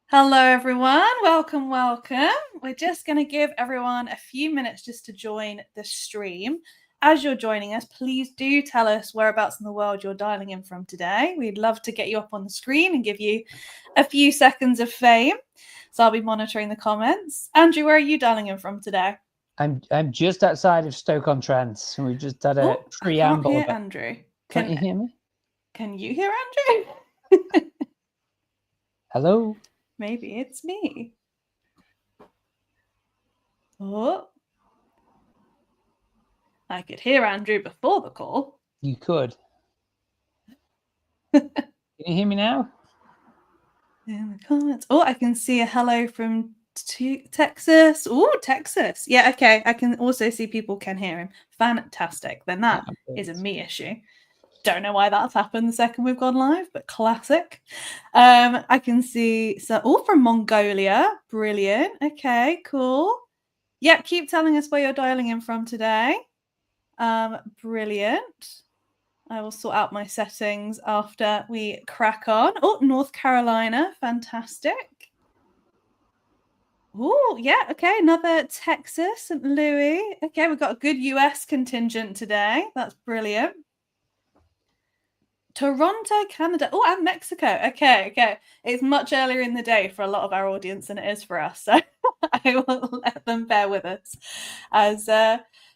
Hello, everyone. Welcome. We're just going to give everyone a few minutes just to join the stream. As you're joining us, please do tell us whereabouts in the world you're dialing in from today. We'd love to get you up on the screen and give you a few seconds of fame. So I'll be monitoring the comments. Andrew, where are you dialing in from today? I'm just outside of Stoke-on-Trent, and we just had a preamble. I can't hear Andrew. Can't you hear me? Can you hear Andrew? Hello? Maybe it's me. Oh, I could hear Andrew before the call. You could. Can you hear me now? In the comments. Oh, I can see a hello from Texas. Oh, Texas. Yeah, okay. I can also see people can hear him. Fantastic. Then that is a me issue. Don't know why that's happened the second we've gone live, but classic. I can see from Mongolia. Brilliant. Okay, cool. Yeah, keep telling us where you're dialing in from today. Brilliant. I will sort out my settings after we crack on. Oh, North Carolina. Fantastic. Oh, yeah. Okay. Another Texas, St. Louis. Okay. We've got a good US contingent today. That's brilliant. Toronto, Canada. Oh, and Mexico. Okay. It's much earlier in the day for a lot of our audience than it is for us. So I will let them bear with us as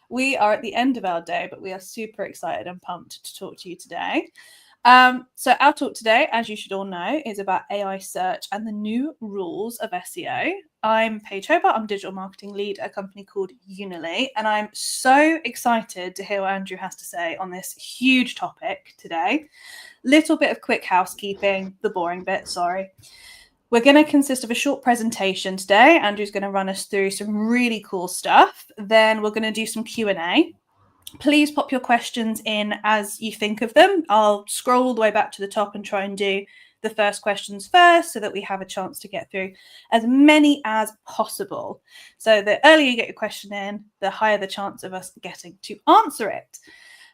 we are at the end of our day, but we are super excited and pumped to talk to you today. So our talk today, as you should all know, is about AI search and the new rules of SEO. I'm Paige Hobart. I'm digital marketing lead at a company called Unily, and I'm so excited to hear what Andrew has to say on this huge topic today. Little bit of quick housekeeping, the boring bit, sorry. We're going to consist of a short presentation today. Andrew's going to run us through some really cool stuff. Then we're going to do some Q&A. Please pop your questions in as you think of them. I'll scroll all the way back to the top and try and do the first questions first so that we have a chance to get through as many as possible. So the earlier you get your question in, the higher the chance of us getting to answer it.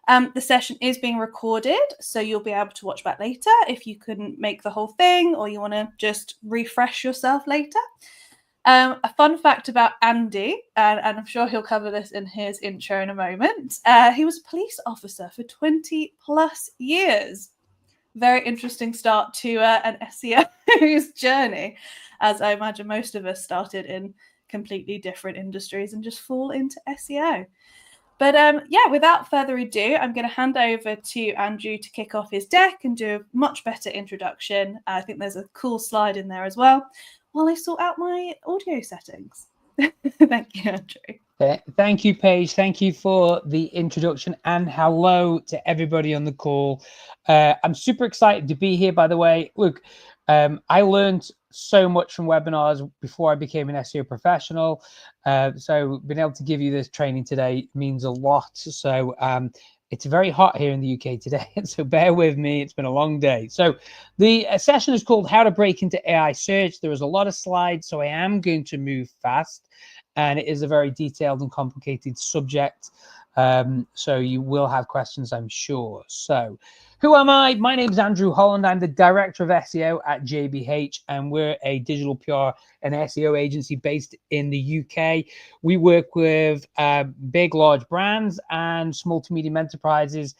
The session is being recorded, so you'll be able to watch back later if you couldn't make the whole thing or you want to just refresh yourself later. A fun fact about Andy, and I'm sure he'll cover this in his intro in a moment, he was a police officer for 20 plus years. Very interesting start to an SEO's journey, as I imagine most of us started in completely different industries and just fall into SEO. But without further ado, I'm going to hand over to Andrew to kick off his deck and do a much better introduction. I think there's a cool slide in there as well, while I sort out my audio settings. Thank you, Andrew. Thank you, Paige. Thank you for the introduction, and hello to everybody on the call. I'm super excited to be here, by the way. Look, I learned so much from webinars before I became an SEO professional. So being able to give you this training today means a lot. So it's very hot here in the UK today, so bear with me. It's been a long day. So the session is called How to Break into AI Search. There is a lot of slides, so I am going to move fast. And it is a very detailed and complicated subject. So you will have questions, I'm sure. So who am I? My name is Andrew Holland. I'm the Director of SEO at JBH, and we're a digital PR and SEO agency based in the UK. We work with big, large brands and small to medium enterprises.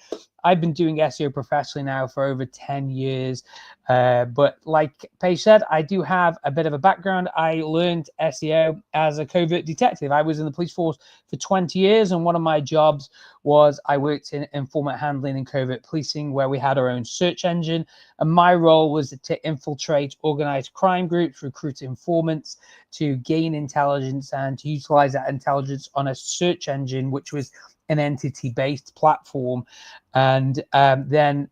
I've been doing SEO professionally now for over 10 years. But like Paige said, I do have a bit of a background. I learned SEO as a covert detective. I was in the police force for 20 years, and one of my jobs was I worked in informant handling and covert policing, where we had our own search engine. And my role was to infiltrate organized crime groups, recruit informants to gain intelligence and to utilize that intelligence on a search engine, which was an entity-based platform. And then,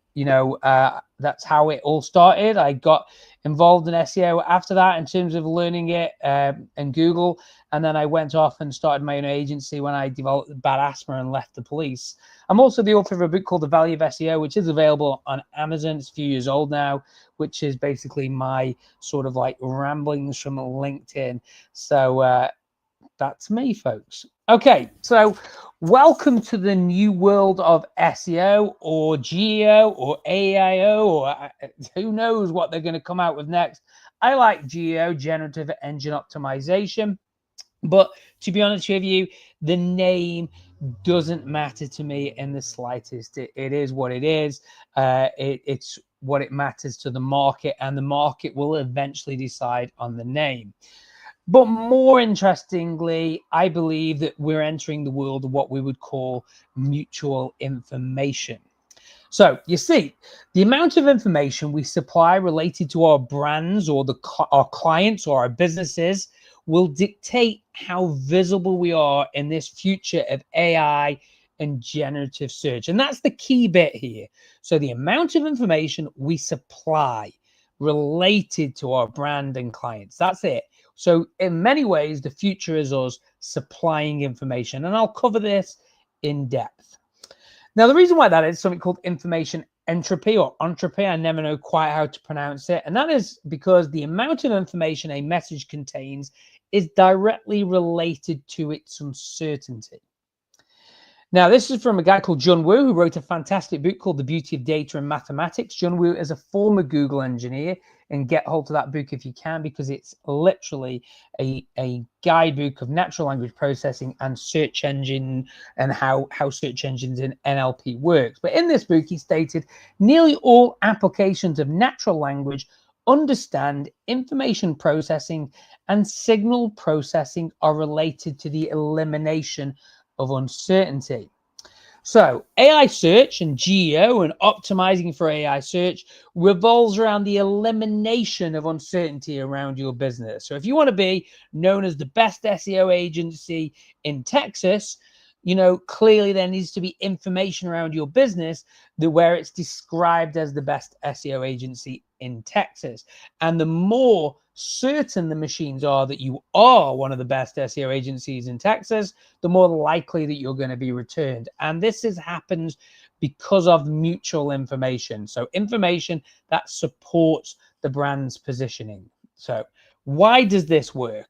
that's how it all started. I got involved in SEO after that in terms of learning it and Google. And then I went off and started my own agency when I developed bad asthma and left the police. I'm also the author of a book called The Value of SEO, which is available on Amazon. It's a few years old now, which is basically my sort of like ramblings from LinkedIn. So that's me, folks. Okay, so welcome to the new world of SEO or GEO or AIO, or who knows what they're going to come out with next. I like GEO, generative engine optimization, but to be honest with you, the name doesn't matter to me in the slightest. It is what it is. It's what it matters to the market, and the market will eventually decide on the name. But more interestingly, I believe that we're entering the world of what we would call mutual information. So you see, the amount of information we supply related to our brands or our clients or our businesses will dictate how visible we are in this future of AI and generative search. And that's the key bit here. So the amount of information we supply related to our brand and clients, that's it. So in many ways, the future is us supplying information. And I'll cover this in depth. Now, the reason why that is something called information entropy or entropy, I never know quite how to pronounce it. And that is because the amount of information a message contains is directly related to its uncertainty. Now, this is from a guy called John Wu, who wrote a fantastic book called The Beauty of Data and Mathematics. John Wu is a former Google engineer, and get hold of that book if you can, because it's literally a guidebook of natural language processing and search engine and how search engines in NLP works. But in this book, he stated nearly all applications of natural language understand information processing and signal processing are related to the elimination of uncertainty. So AI search and GEO and optimizing for AI search revolves around the elimination of uncertainty around your business. So if you want to be known as the best SEO agency in Texas, clearly there needs to be information around your business where it's described as the best SEO agency in Texas. And the more certain the machines are that you are one of the best SEO agencies in Texas, the more likely that you're going to be returned. And this happens because of mutual information. So information that supports the brand's positioning. So why does this work?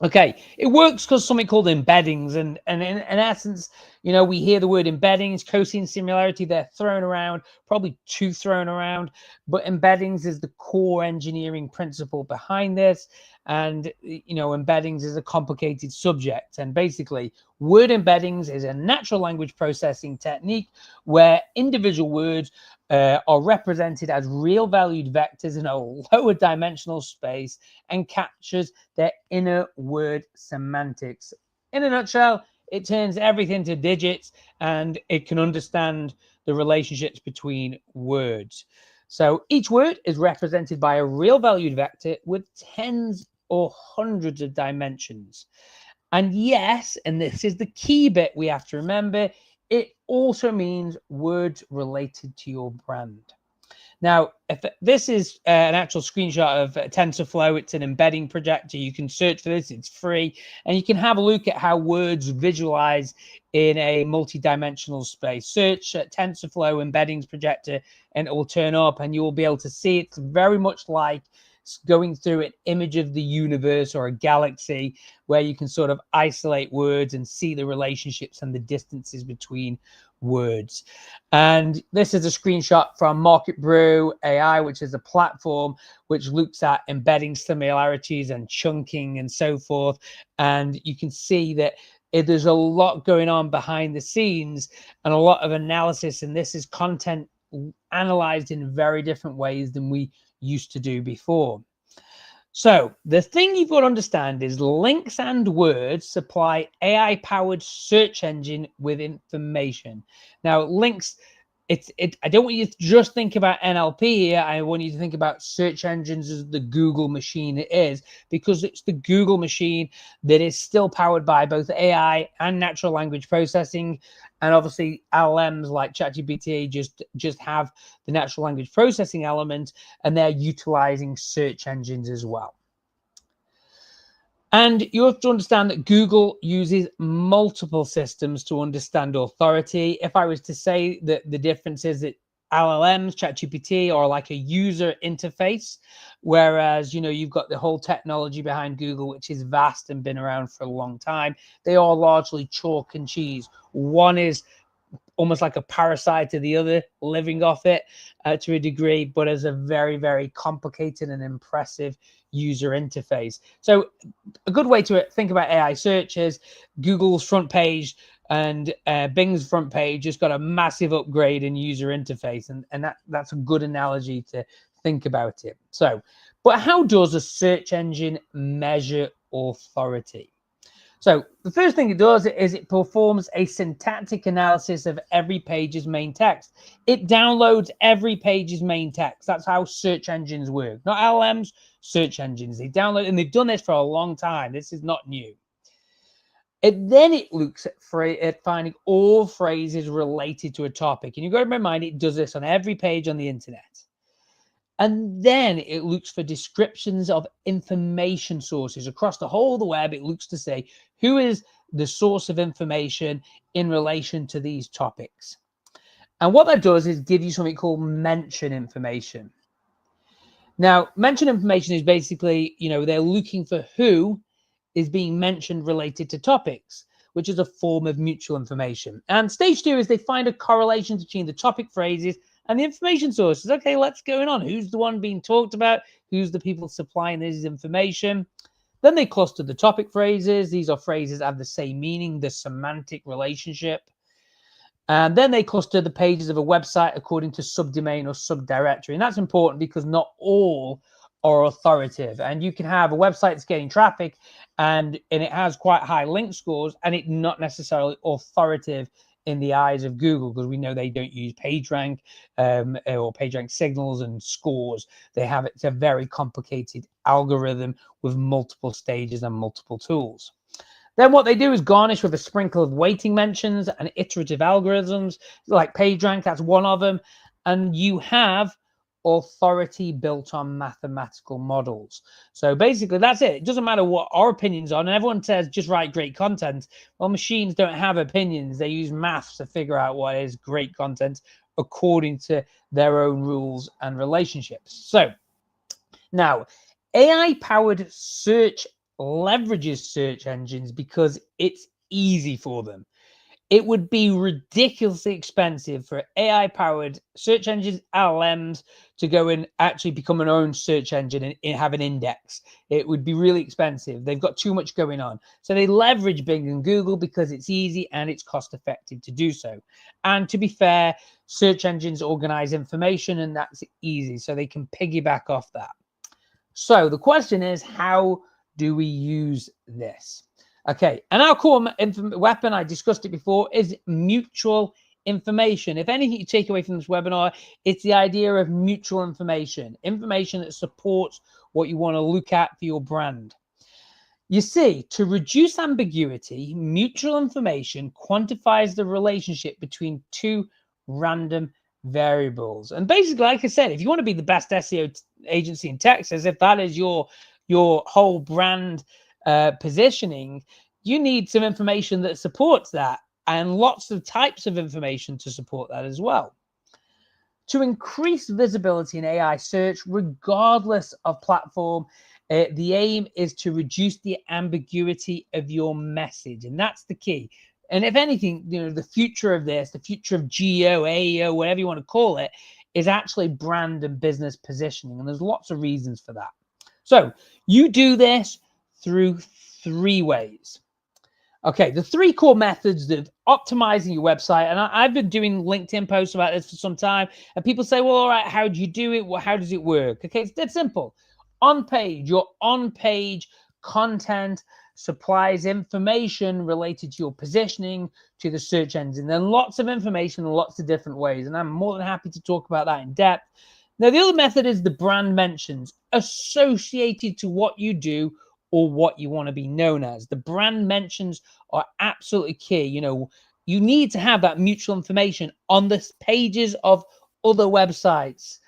Okay, it works because something called embeddings, and in essence, we hear the word embeddings, cosine similarity, they're thrown around, probably too thrown around, but embeddings is the core engineering principle behind this. And embeddings is a complicated subject, and basically word embeddings is a natural language processing technique where individual words are represented as real valued vectors in a lower dimensional space and captures their inner word semantics. In a nutshell, it turns everything to digits, and it can understand the relationships between words. So each word is represented by a real valued vector with tens or hundreds of dimensions. And yes, and this is the key bit we have to remember, it also means words related to your brand. Now, if this is an actual screenshot of TensorFlow, it's an embedding projector. You can search for this, it's free, and you can have a look at how words visualize in a multi-dimensional space. Search TensorFlow embeddings projector, and it will turn up, and you will be able to see it's very much like going through an image of the universe or a galaxy, where you can sort of isolate words and see the relationships and the distances between words. And this is a screenshot from Market Brew AI, which is a platform which looks at embedding similarities and chunking and so forth. And you can see that there's a lot going on behind the scenes and a lot of analysis, and this is content analyzed in very different ways than we used to do before. So the thing you've got to understand is links and words supply AI-powered search engine with information. Now, links, I don't want you to just think about NLP here. I want you to think about search engines as the Google machine it is, because it's the Google machine that is still powered by both AI and natural language processing. And obviously LLMs like ChatGPT just have the natural language processing element, and they're utilizing search engines as well. And you have to understand that Google uses multiple systems to understand authority. If I was to say that the difference is that LLMs, ChatGPT, or like a user interface. Whereas, you've got the whole technology behind Google, which is vast and been around for a long time. They are largely chalk and cheese. One is almost like a parasite to the other, living off it to a degree, but as a very, very complicated and impressive user interface. So a good way to think about AI search is Google's front page and Bing's front page just got a massive upgrade in user interface. And that's a good analogy to think about it. So, but how does a search engine measure authority? So the first thing it does is it performs a syntactic analysis of every page's main text. It downloads every page's main text. That's how search engines work. Not LLMs, search engines. They download, and they've done this for a long time. This is not new. Then it looks at finding all phrases related to a topic. And you've got to bear in mind, it does this on every page on the internet. And then it looks for descriptions of information sources across the whole of the web. It looks to say who is the source of information in relation to these topics. And what that does is give you something called mention information. Now, mention information is basically, they're looking for who is being mentioned related to topics, which is a form of mutual information. And stage 2 is they find a correlation between the topic phrases and the information sources. Okay, what's going on? Who's the one being talked about? Who's the people supplying this information? Then they cluster the topic phrases. These are phrases that have the same meaning, the semantic relationship. And then they cluster the pages of a website according to subdomain or subdirectory. And that's important because not all are authoritative. And you can have a website that's getting traffic and it has quite high link scores and it's not necessarily authoritative in the eyes of Google, because we know they don't use PageRank or PageRank signals and scores. It's a very complicated algorithm with multiple stages and multiple tools. Then what they do is garnish with a sprinkle of weighting mentions and iterative algorithms like PageRank. That's one of them. And you have authority built on mathematical models. So basically that's it. It doesn't matter what our opinions are. And everyone says just write great content. Well, machines don't have opinions. They use maths to figure out what is great content according to their own rules and relationships. So now AI-powered search leverages search engines because it's easy for them. It would be ridiculously expensive for AI-powered search engines, LLMs, to go and actually become an own search engine and have an index. It would be really expensive. They've got too much going on. So they leverage Bing and Google because it's easy and it's cost-effective to do so. And to be fair, search engines organize information and that's easy. So they can piggyback off that. So the question is, how do we use this? Okay, and our core weapon, I discussed it before, is mutual information. If anything you take away from this webinar, it's the idea of mutual information, information that supports what you want to look at for your brand. You see, to reduce ambiguity, mutual information quantifies the relationship between two random variables. And basically, like I said, if you want to be the best SEO agency in Texas, if that is your whole brand positioning, you need some information that supports that and lots of types of information to support that as well. To increase visibility in AI search, regardless of platform, the aim is to reduce the ambiguity of your message, and that's the key. And if anything, the future of this, the future of GEO, AEO, whatever you want to call it, is actually brand and business positioning, and there's lots of reasons for that. So you do this through 3 ways. Okay, the 3 core methods of optimizing your website, and I've been doing LinkedIn posts about this for some time, and people say, well, all right, how do you do it? Well, how does it work? Okay, it's dead simple. Your on-page content supplies information related to your positioning to the search engine. Then lots of information in lots of different ways, and I'm more than happy to talk about that in depth. Now, the other method is the brand mentions associated to what you do or what you want to be known as. The brand mentions are absolutely key. You need to have that mutual information on the pages of other websites.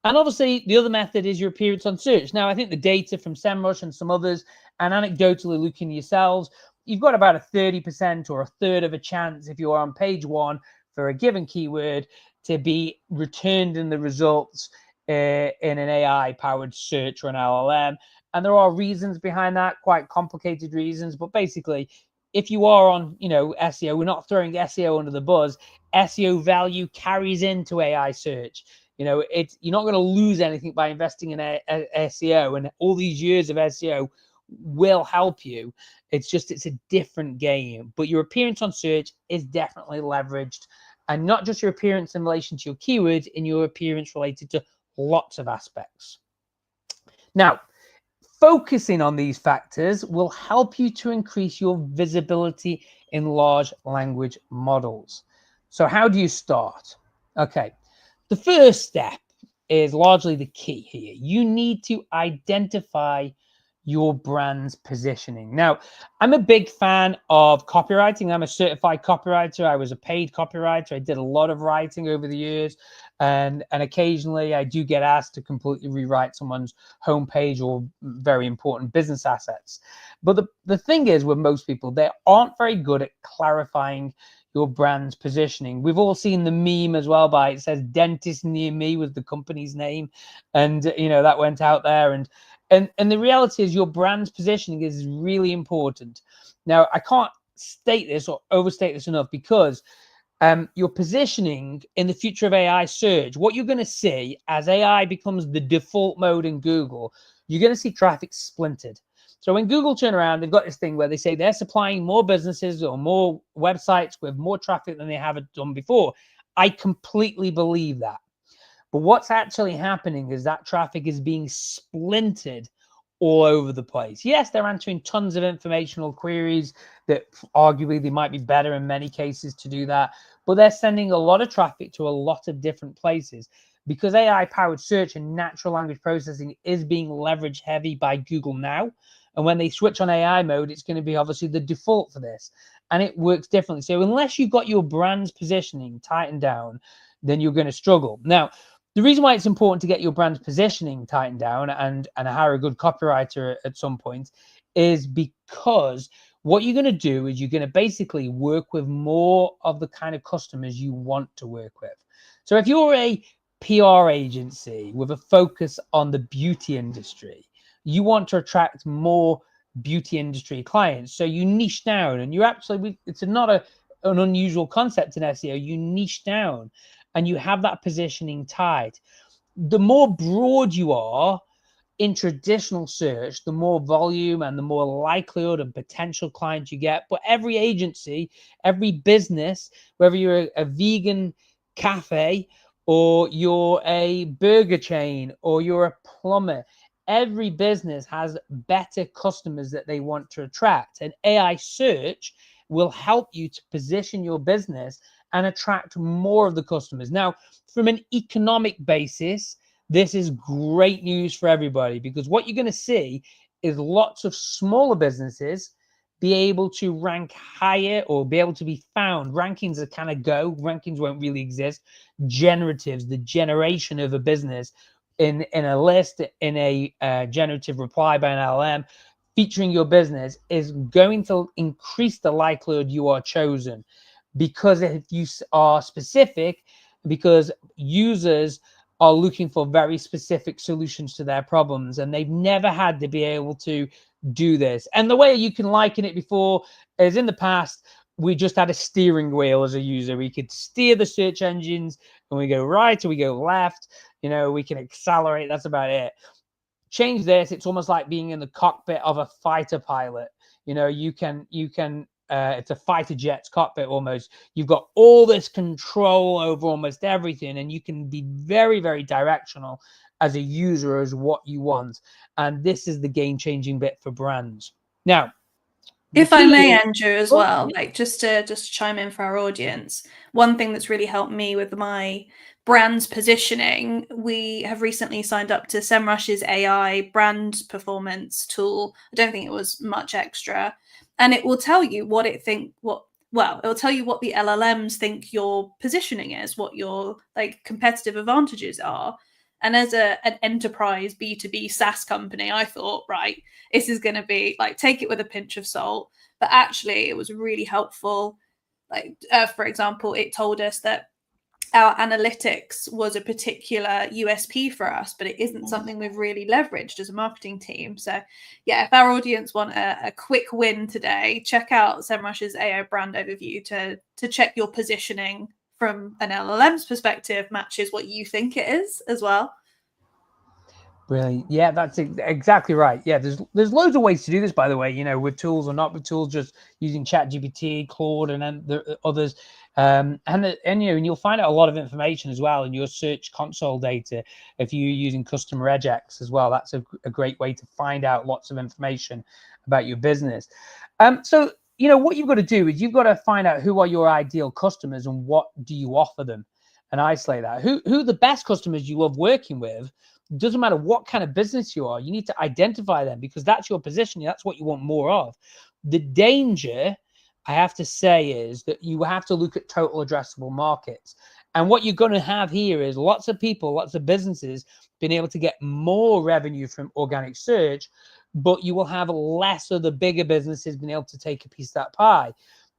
And obviously, the other method is your appearance on search. Now, I think the data from SEMrush and some others, and anecdotally looking yourselves, you've got about a 30% or a third of a chance if you are on page 1 for a given keyword to be returned in the results in an AI powered search or an LLM. And there are reasons behind that, quite complicated reasons. But basically, if you are on, SEO, we're not throwing SEO under the bus. SEO value carries into AI search. You're not going to lose anything by investing in SEO, and all these years of SEO will help you. It's a different game. But your appearance on search is definitely leveraged, and not just your appearance in relation to your keywords, in your appearance related to lots of aspects. Now, focusing on these factors will help you to increase your visibility in large language models. So how do you start? Okay, the first step is largely the key here. You need to identify your brand's positioning. Now, I'm a big fan of copywriting. I'm a certified copywriter. I was a paid copywriter. I did a lot of writing over the years, and occasionally I do get asked to completely rewrite someone's homepage or very important business assets. But the thing is, with most people, they aren't very good at clarifying your brand's positioning. We've all seen the meme as well, it says dentist near me was the company's name, and that went out there, and the reality is your brand's positioning is really important. Now, I can't state this or overstate this enough, because your positioning in the future of AI search, what you're going to see as AI becomes the default mode in Google, you're going to see traffic splintered. So when Google turn around, they've got this thing where they say they're supplying more businesses or more websites with more traffic than they have done before. I completely believe that. But what's actually happening is that traffic is being splintered all over the place. Yes, they're answering tons of informational queries that arguably they might be better in many cases to do that, but they're sending a lot of traffic to a lot of different places, because AI-powered search and natural language processing is being leveraged heavy by Google now. And when they switch on AI mode, it's going to be obviously the default for this, and it works differently. So unless you've got your brand's positioning tightened down, then you're going to struggle. Now, the reason why it's important to get your brand's positioning tightened down and hire a good copywriter at some point is because what you're going to do is you're going to basically work with more of the kind of customers you want to work with. So if you're a PR agency with a focus on the beauty industry, you want to attract more beauty industry clients. So you niche down, and you actually, it's not an unusual concept in SEO. You niche down and you have that positioning tied. The more broad you are in traditional search, the more volume and the more likelihood and potential clients you get. But every agency, every business, whether you're a vegan cafe or you're a burger chain or you're a plumber, every business has better customers that they want to attract. And AI search will help you to position your business and attract more of the customers. Now, from an economic basis, this is great news for everybody, because what you're going to see is lots of smaller businesses be able to rank higher or be able to be found. Rankings are kind of rankings won't really exist. Generatives, the generation of a business in a list, in a generative reply by an LLM featuring your business, is going to increase the likelihood you are chosen. Because if you are specific, because users are looking for very specific solutions to their problems, and they've never had to be able to do this. And the way you can liken it before is, in the past, we just had a steering wheel as a user. We could steer the search engines, and we go right or we go left. We can accelerate. That's about it. Change this, it's almost like being in the cockpit of a fighter pilot. You can it's a fighter jet's cockpit almost. You've got all this control over almost everything, and you can be very, very directional as a user as what you want. And this is the game-changing bit for brands. Now, if I may, Andrew, as well, just to chime in for our audience, one thing that's really helped me with my brand's positioning, we have recently signed up to SEMrush's AI brand performance tool. I don't think it was much extra, and it will tell you what it will tell you what the LLMs think your positioning is, what your competitive advantages are. And as an enterprise B2B SaaS company, I thought, right, this is going to be take it with a pinch of salt. But actually, it was really helpful. For example, it told us that our analytics was a particular USP for us, but it isn't something we've really leveraged as a marketing team. So yeah, if our audience want a quick win today, check out SEMrush's AI brand overview to check your positioning from an LLM's perspective matches what you think it is as well. Brilliant. Yeah, that's exactly right. Yeah, there's loads of ways to do this, by the way, you know, with tools or not with tools, just using ChatGPT, Claude, and then the others. And you'll find out a lot of information as well in your search console data if you're using customer regex as well. That's a great way to find out lots of information about your business. So, you know, what you've got to do is you've got to find out who are your ideal customers and what do you offer them, and isolate that. Who are the best customers you love working with? Doesn't matter what kind of business you are, you need to identify them because that's your position. That's what you want more of. The danger, I have to say, is that you have to look at total addressable markets. And what you're going to have here is lots of people, lots of businesses being able to get more revenue from organic search, but you will have less of the bigger businesses being able to take a piece of that pie.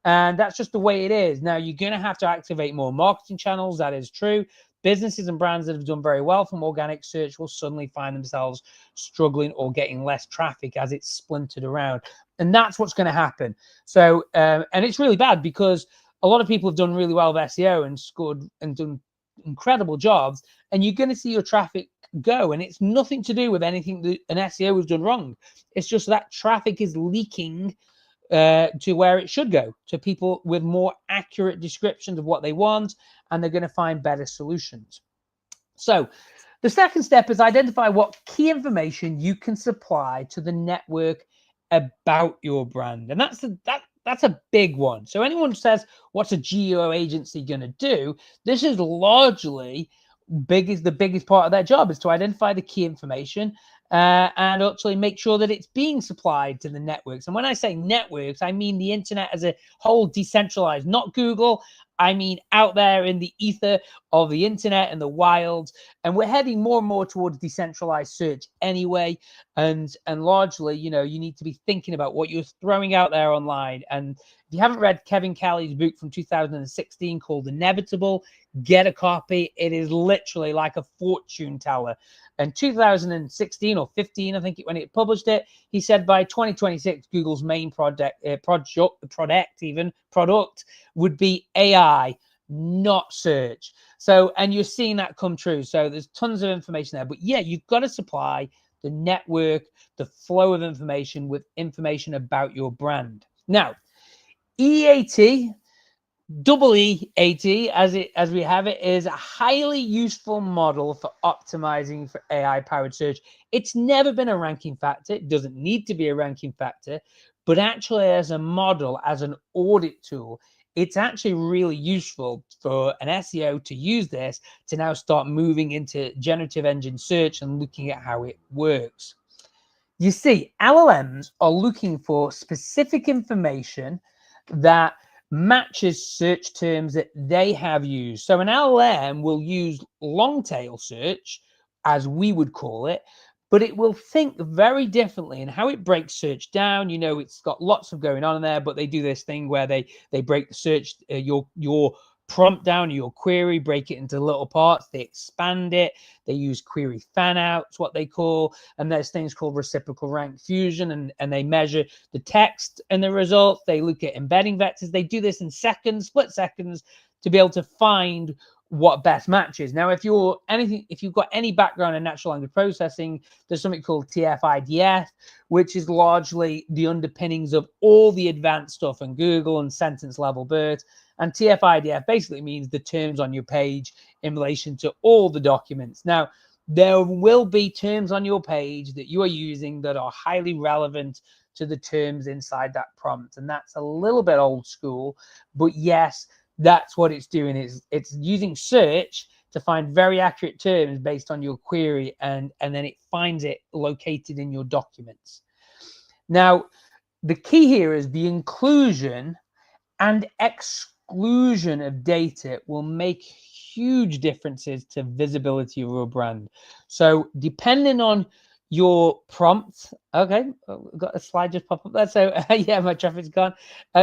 And that's just the way it is. Now, you're going to have to activate more marketing channels. That is true. Businesses and brands that have done very well from organic search will suddenly find themselves struggling or getting less traffic as it's splintered around. And that's what's going to happen. So, and it's really bad because a lot of people have done really well with SEO and scored and done incredible jobs. And you're going to see your traffic go. And it's nothing to do with anything that an SEO has done wrong. It's just that traffic is leaking to where it should go, to people with more accurate descriptions of what they want, and they're going to find better solutions. So the second step is identify what key information you can supply to the network about your brand. And that's a big one. So anyone who says, what's a geo agency going to do? This is largely the biggest part of their job is to identify the key information and actually make sure that it's being supplied to the networks. And when I say networks, I mean the internet as a whole, decentralized, not Google. I mean out there in the ether of the internet and the wild. And we're heading more and more towards decentralized search anyway. And largely, you know, you need to be thinking about what you're throwing out there online. And if you haven't read Kevin Kelly's book from 2016 called Inevitable, get a copy. It is literally like a fortune teller. In 2016 or 15, I think when it published it, he said by 2026, Google's main product would be AI, not search. So, and you're seeing that come true. So there's tons of information there. But yeah, you've got to supply the network, the flow of information with information about your brand. Now, EAT, double EAT, as we have it, is a highly useful model for optimizing for AI-powered search. It's never been a ranking factor. It doesn't need to be a ranking factor, but actually as a model, as an audit tool, it's actually really useful for an SEO to use this to now start moving into generative engine search and looking at how it works. You see, LLMs are looking for specific information that matches search terms that they have used. So an LLM will use long tail search, as we would call it, but it will think very differently in how it breaks search down. You know, it's got lots of going on in there, but they do this thing where they break the search, your prompt down, your query, break it into little parts, they expand it, they use query fan outs, what they call, and there's things called reciprocal rank fusion, and they measure the text and the results. They look at embedding vectors. They do this in seconds, split seconds, to be able to find what best matches. Now, if you've got any background in natural language processing, there's something called TF-IDF, which is largely the underpinnings of all the advanced stuff in Google and sentence level BERT. And TF-IDF basically means the terms on your page in relation to all the documents. Now, there will be terms on your page that you are using that are highly relevant to the terms inside that prompt. And that's a little bit old school, but yes, that's what it's doing. It's using search to find very accurate terms based on your query, and then it finds it located in your documents. Now, the key here is the inclusion and exclusion of data will make huge differences to visibility of your brand. So depending on your prompt, okay, got a slide just pop up there. So yeah, my traffic's gone.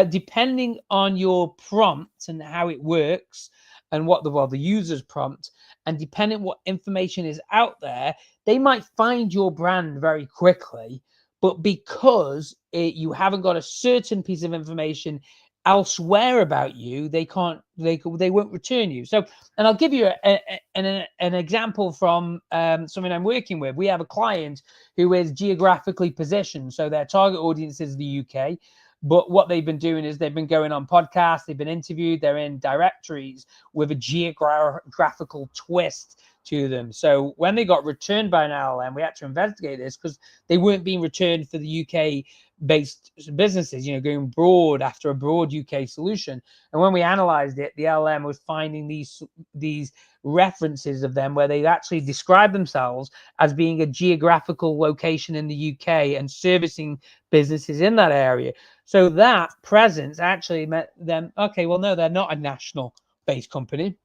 Depending on your prompt and how it works, and what the users prompt, and depending what information is out there, they might find your brand very quickly. But because you haven't got a certain piece of information elsewhere about you, they won't return you. So, and I'll give you an example from something I'm working with. We have a client who is geographically positioned, so their target audience is the UK. But what they've been doing is they've been going on podcasts, they've been interviewed, they're in directories with a geographical twist to them. So when they got returned by an LLM, we had to investigate this because they weren't being returned for the UK based businesses, going broad after a broad UK solution. And when we analyzed it, the LLM was finding these references of them where they actually describe themselves as being a geographical location in the UK and servicing businesses in that area. So that presence actually meant them, okay, well, no, they're not a national based company.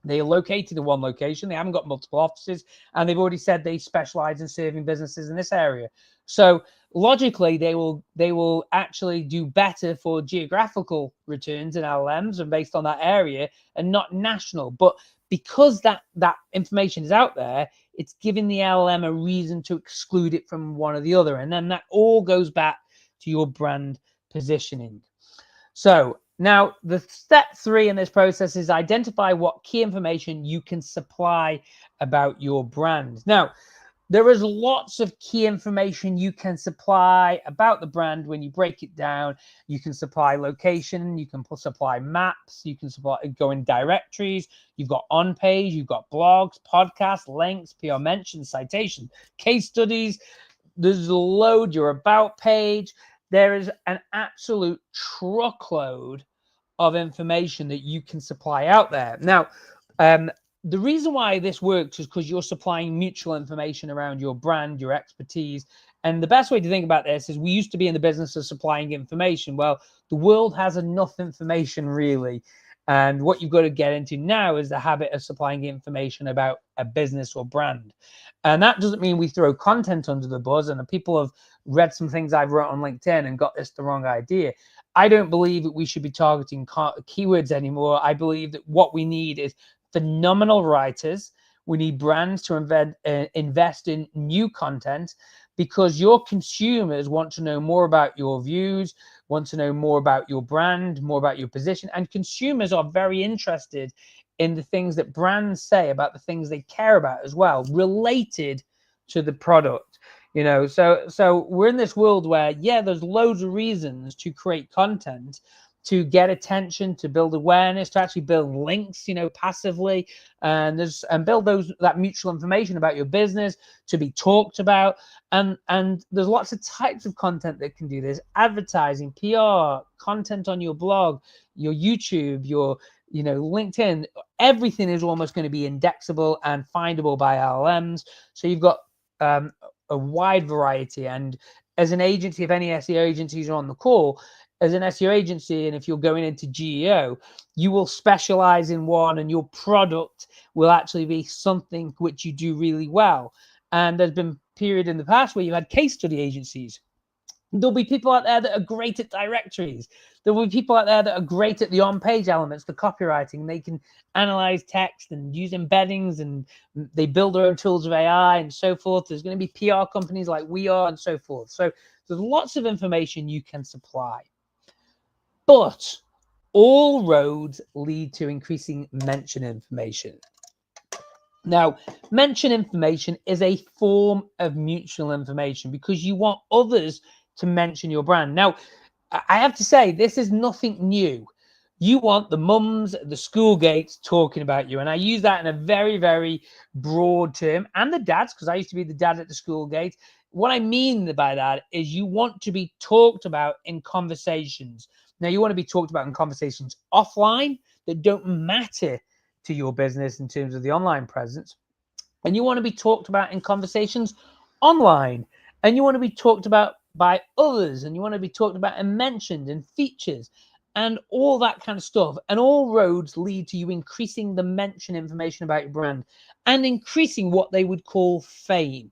They are located in one location. They haven't got multiple offices, and they've already said they specialize in serving businesses in this area. So logically, they will actually do better for geographical returns in LLMs and based on that area, and not national. But because that information is out there, it's giving the LLM a reason to exclude it from one or the other, and then that all goes back to your brand positioning. So now the step 3 in this process is identify what key information you can supply about your brand. Now, there is lots of key information you can supply about the brand when you break it down. You can supply location, you can supply maps, you can go in directories, you've got on page, you've got blogs, podcasts, links, PR mentions, citations, case studies. There's a load, your about page. There is an absolute truckload of information that you can supply out there. Now, the reason why this works is because you're supplying mutual information around your brand, your expertise. And the best way to think about this is we used to be in the business of supplying information. Well, the world has enough information, really. And what you've got to get into now is the habit of supplying information about a business or brand. And that doesn't mean we throw content under the bus. And people have read some things I've wrote on LinkedIn and got this the wrong idea. I don't believe that we should be targeting keywords anymore. I believe that what we need is phenomenal writers. We need brands to invest in new content because your consumers want to know more about your views, want to know more about your brand, more about your position. And consumers are very interested in the things that brands say about the things they care about as well, related to the product. So we're in this world where, there's loads of reasons to create content, to get attention, to build awareness, to actually build links, passively, and build that mutual information about your business to be talked about. And there's lots of types of content that can do this: advertising, PR, content on your blog, your YouTube, your LinkedIn. Everything is almost going to be indexable and findable by LLMs. So you've got a wide variety. And as an agency, if any SEO agencies are on the call, as an SEO agency, and if you're going into GEO, you will specialize in one, and your product will actually be something which you do really well. And there's been a period in the past where you had case study agencies. There'll be people out there that are great at directories. There will be people out there that are great at the on-page elements, the copywriting. They can analyze text and use embeddings, and they build their own tools of AI and so forth. There's going to be PR companies like we are and so forth. So there's lots of information you can supply. But all roads lead to increasing mention information. Now, mention information is a form of mutual information because you want others to mention your brand. Now, I have to say, this is nothing new. You want the mums at the school gates talking about you. And I use that in a very, very broad term. And the dads, because I used to be the dad at the school gate. What I mean by that is you want to be talked about in conversations. Now, you want to be talked about in conversations offline that don't matter to your business in terms of the online presence. And you want to be talked about in conversations online. And you want to be talked about by others. And you want to be talked about and mentioned and features and all that kind of stuff. And all roads lead to you increasing the mention information about your brand and increasing what they would call fame.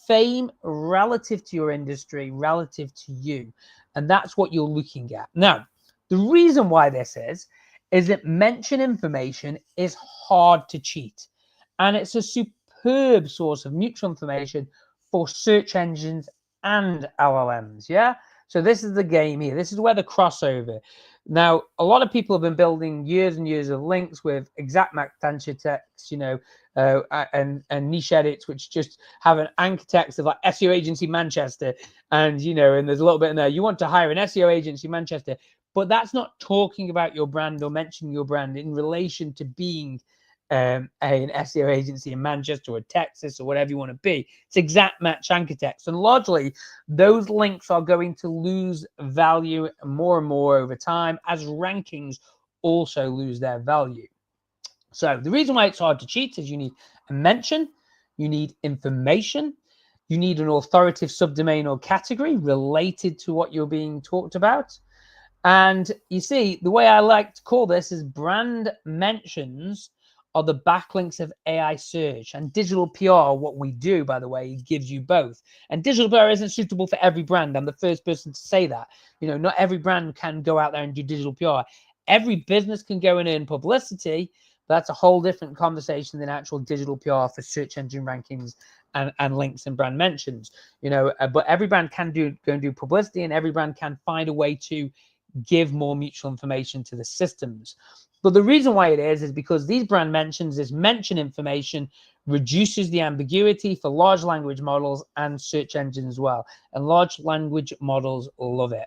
Fame relative to your industry, relative to you. And that's what you're looking at. Now, the reason why this is is that mention information is hard to cheat. And it's a superb source of mutual information for search engines and LLMs. Yeah. So this is the game here. This is where the crossover. Now, a lot of people have been building years and years of links with exact match anchor text, and niche edits, which just have an anchor text of like SEO agency Manchester, and and there's a little bit in there. You want to hire an SEO agency Manchester, but that's not talking about your brand or mentioning your brand in relation to being an SEO agency in Manchester or Texas or whatever you want to be. It's exact match anchor text, and largely those links are going to lose value more and more over time as rankings also lose their value. So the reason why it's hard to cheat is you need a mention, you need information, you need an authoritative subdomain or category related to what you're being talked about. And you see, the way I like to call this is brand mentions are the backlinks of AI search, and digital PR, what we do, by the way, gives you both. And digital PR isn't suitable for every brand. I'm the first person to say that. Not every brand can go out there and do digital PR. Every business can go and earn publicity. That's a whole different conversation than actual digital PR for search engine rankings and links and brand mentions. But every brand can go and do publicity, and every brand can find a way to give more mutual information to the systems. But the reason why it is because these brand mentions, this mention information, reduces the ambiguity for large language models and search engines as well. And large language models love it.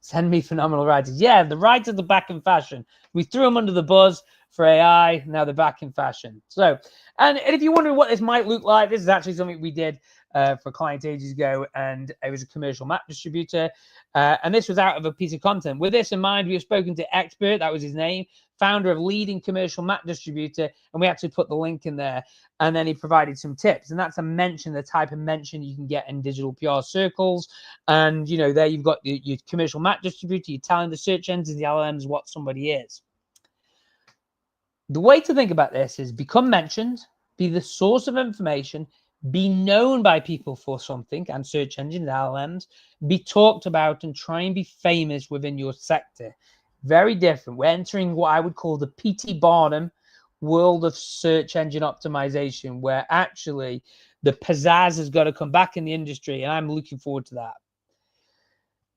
Send me phenomenal writers. Yeah, the writers are back in fashion. We threw them under the bus for AI. Now they're back in fashion. So, and if you're wondering what this might look like, this is actually something we did for a client ages ago, and it was a commercial map distributor. And this was out of a piece of content. With this in mind, we have spoken to Expert, that was his name, founder of leading commercial map distributor, and we actually put the link in there. And then he provided some tips, and that's a mention, the type of mention you can get in digital PR circles. And there you've got your commercial map distributor, you're telling the search engines, the LLMs, what somebody is. The way to think about this is become mentioned, be the source of information, be known by people for something, and search engines, LLMs, be talked about, and try and be famous within your sector. Very different. We're entering what I would call the P.T. Barnum world of search engine optimization, where actually the pizzazz has got to come back in the industry, and I'm looking forward to that.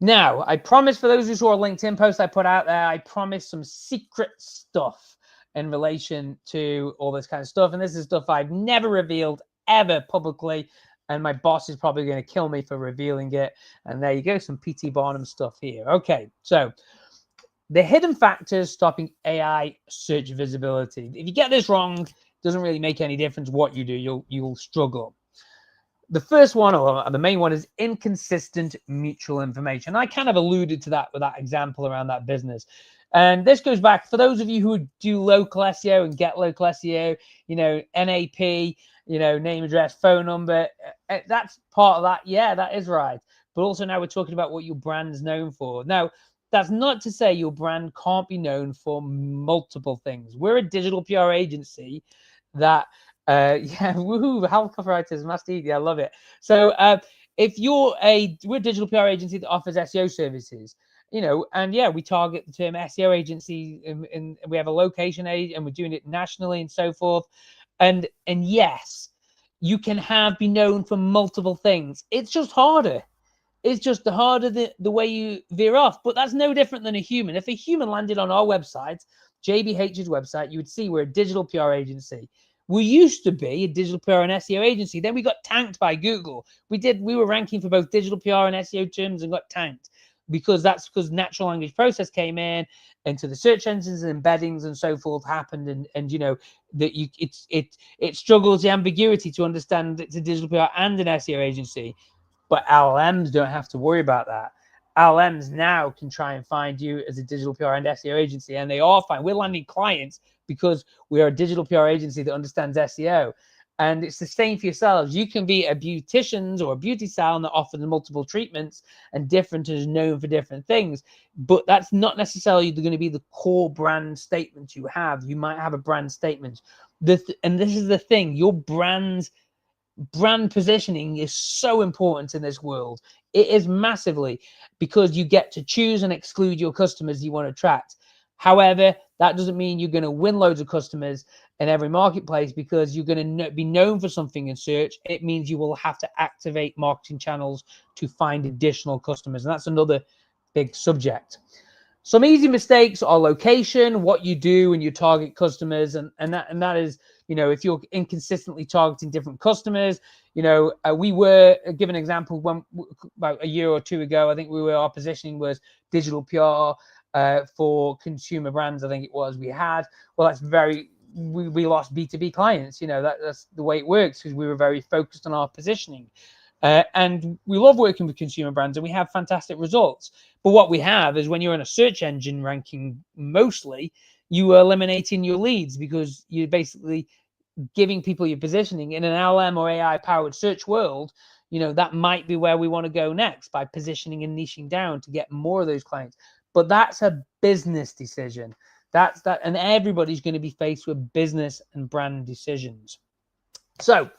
Now, I promise, for those who saw a LinkedIn post I put out there, I promised some secret stuff in relation to all this kind of stuff. And this is stuff I've never revealed ever publicly. And my boss is probably going to kill me for revealing it. And there you go, some P.T. Barnum stuff here. Okay, so the hidden factors stopping AI search visibility. If you get this wrong, it doesn't really make any difference what you do. You'll struggle. The first one, or the main one, is inconsistent mutual information. I kind of alluded to that with that example around that business. And this goes back, for those of you who do local SEO and get local SEO, NAP, name, address, phone number, that's part of that. Yeah, that is right. But also now we're talking about what your brand's known for. Now, that's not to say your brand can't be known for multiple things. We're a digital PR agency that, yeah, woohoo, health writers must eat. Yeah, I love it. So if we're a digital PR agency that offers SEO services, and yeah, we target the term SEO agency, and we have a location aid, and we're doing it nationally and so forth. And yes, you can be known for multiple things. It's just harder. It's just harder the way you veer off. But that's no different than a human. If a human landed on our website, JBH's website, you would see we're a digital PR agency. We used to be a digital PR and SEO agency. Then we got tanked by Google. We were ranking for both digital PR and SEO terms and got tanked because natural language process came into the search engines, and embeddings and so forth happened, and it struggles the ambiguity to understand it's a digital PR and an SEO agency. But LLMs don't have to worry about that. LLMs now can try and find you as a digital PR and SEO agency, and they are fine. We're landing clients because we are a digital PR agency that understands SEO. And it's the same for yourselves. You can be a beautician's or a beauty salon that offers multiple treatments and different is known for different things. But that's not necessarily going to be the core brand statement you have. You might have a brand statement. And this is the thing, your brand positioning is so important in this world. It is massively, because you get to choose and exclude your customers you want to attract. However, That doesn't mean you're going to win loads of customers in every marketplace because you're going to be known for something in search. It means you will have to activate marketing channels to find additional customers. And that's another big subject. Some easy mistakes are location, what you do and you target customers. And that is, if you're inconsistently targeting different customers, we were, give an example, when about a year or two ago, I think our positioning was digital PR for consumer brands. I think it was, we lost B2B clients. That's the way it works because we were very focused on our positioning. And we love working with consumer brands and we have fantastic results. But what we have is when you're in a search engine ranking, mostly you are eliminating your leads because you're basically giving people your positioning in an LLM or AI powered search world. That might be where we want to go next by positioning and niching down to get more of those clients. But that's a business decision. And everybody's going to be faced with business and brand decisions. So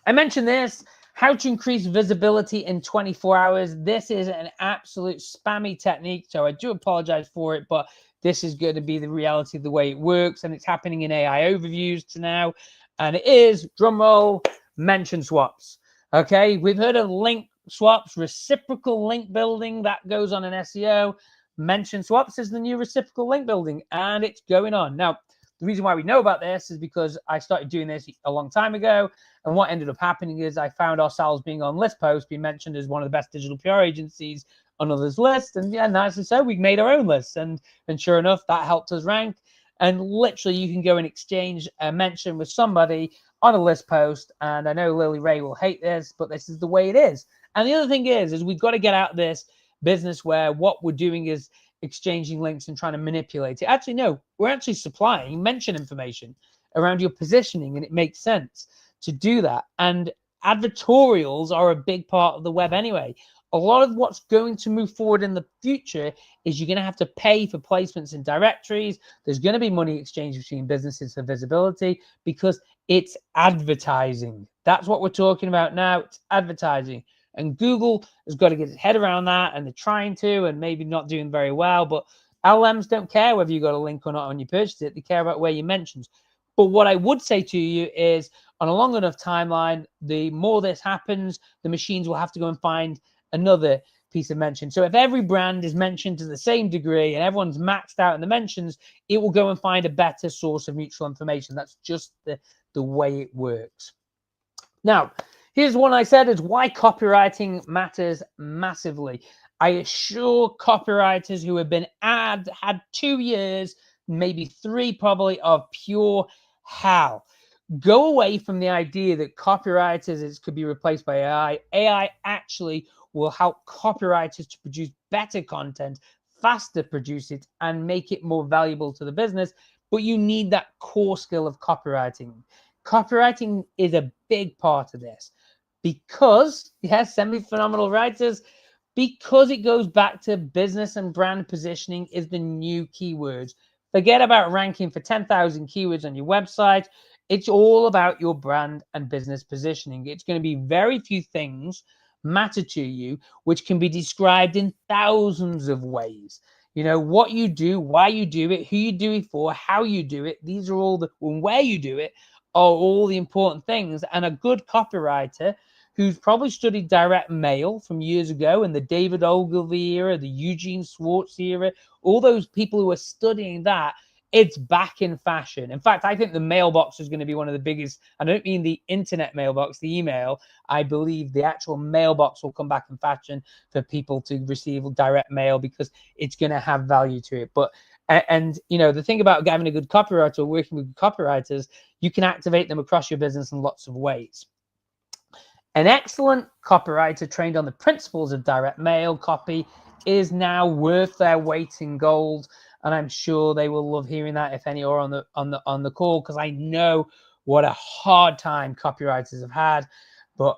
I mentioned this. How to increase visibility in 24 hours. This is an absolute spammy technique, so I do apologize for it, but this is going to be the reality of the way it works, and it's happening in AI overviews now, and it is, drum roll, mention swaps. Okay, we've heard of link swaps, reciprocal link building, that goes on in SEO. Mention swaps is the new reciprocal link building, and it's going on. Now, the reason why we know about this is because I started doing this a long time ago. And what ended up happening is I found ourselves being on list posts, being mentioned as one of the best digital PR agencies on others' lists. And yeah, nicely so, we made our own lists. And sure enough, that helped us rank. And literally, you can go and exchange a mention with somebody on a list post. And I know Lily Ray will hate this, but this is the way it is. And the other thing is we've got to get out of this business where what we're doing is exchanging links and trying to manipulate it. Actually, no, we're actually supplying mention information around your positioning, and it makes sense to do that. And advertorials are a big part of the web anyway. A lot of what's going to move forward in the future is you're going to have to pay for placements in directories. There's going to be money exchange between businesses for visibility because it's advertising. That's what we're talking about now. It's advertising. And Google has got to get its head around that, and they're trying to, and maybe not doing very well. But LLMs don't care whether you got a link or not when you purchase it. They care about where you mentions. But what I would say to you is, on a long enough timeline, the more this happens, the machines will have to go and find another piece of mention. So if every brand is mentioned to the same degree and everyone's maxed out in the mentions, it will go and find a better source of mutual information. That's just the way it works. Now, here's one I said is why copywriting matters massively. I assure copywriters who have been had 2 years, maybe 3 probably, of pure hell. Go away from the idea that copywriters could be replaced by AI. AI actually will help copywriters to produce better content, faster produce it, and make it more valuable to the business. But you need that core skill of copywriting. Copywriting is a big part of this because, yes, semi-phenomenal writers, because it goes back to business and brand positioning is the new keywords. Forget about ranking for 10,000 keywords on your website. It's all about your brand and business positioning. It's going to be very few things matter to you, which can be described in thousands of ways. What you do, why you do it, who you do it for, how you do it. These are all where you do it are all the important things. And a good copywriter who's probably studied direct mail from years ago in the David Ogilvy era, the Eugene Schwartz era, all those people who are studying that, it's back in fashion. In fact, I think the mailbox is going to be one of the biggest. I don't mean the internet mailbox, the email. I believe the actual mailbox will come back in fashion for people to receive direct mail because it's going to have value to it. But the thing about having a good copywriter or working with copywriters, you can activate them across your business in lots of ways. An excellent copywriter trained on the principles of direct mail copy is now worth their weight in gold. And I'm sure they will love hearing that if any are on the call, because I know what a hard time copywriters have had. But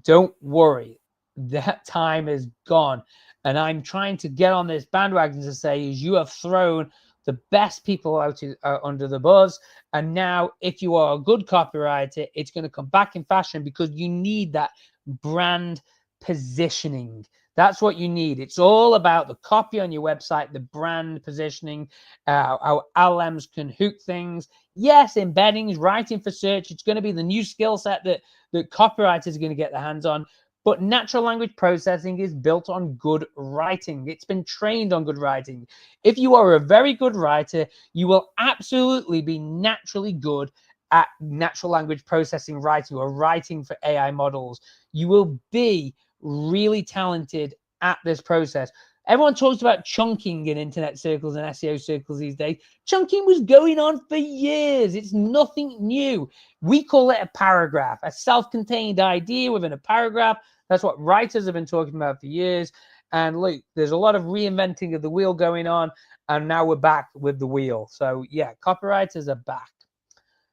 don't worry, that time is gone. And I'm trying to get on this bandwagon to say is you have thrown the best people out under the bus. And now if you are a good copywriter, it's going to come back in fashion because you need that brand positioning. That's what you need. It's all about the copy on your website, the brand positioning, how LLMs can hook things. Yes, embeddings, writing for search, it's going to be the new skill set that copywriters are going to get their hands on. But natural language processing is built on good writing. It's been trained on good writing. If you are a very good writer, you will absolutely be naturally good at natural language processing writing or writing for AI models. You will be really talented at this process. Everyone talks about chunking in internet circles and SEO circles these days. Chunking was going on for years. It's nothing new. We call it a paragraph, a self-contained idea within a paragraph. That's what writers have been talking about for years. And look, there's a lot of reinventing of the wheel going on, and now we're back with the wheel. So yeah, copywriters are back.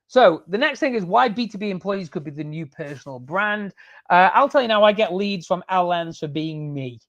So the next thing is why B2B employees could be the new personal brand. I'll tell you now, I get leads from LLMs for being me.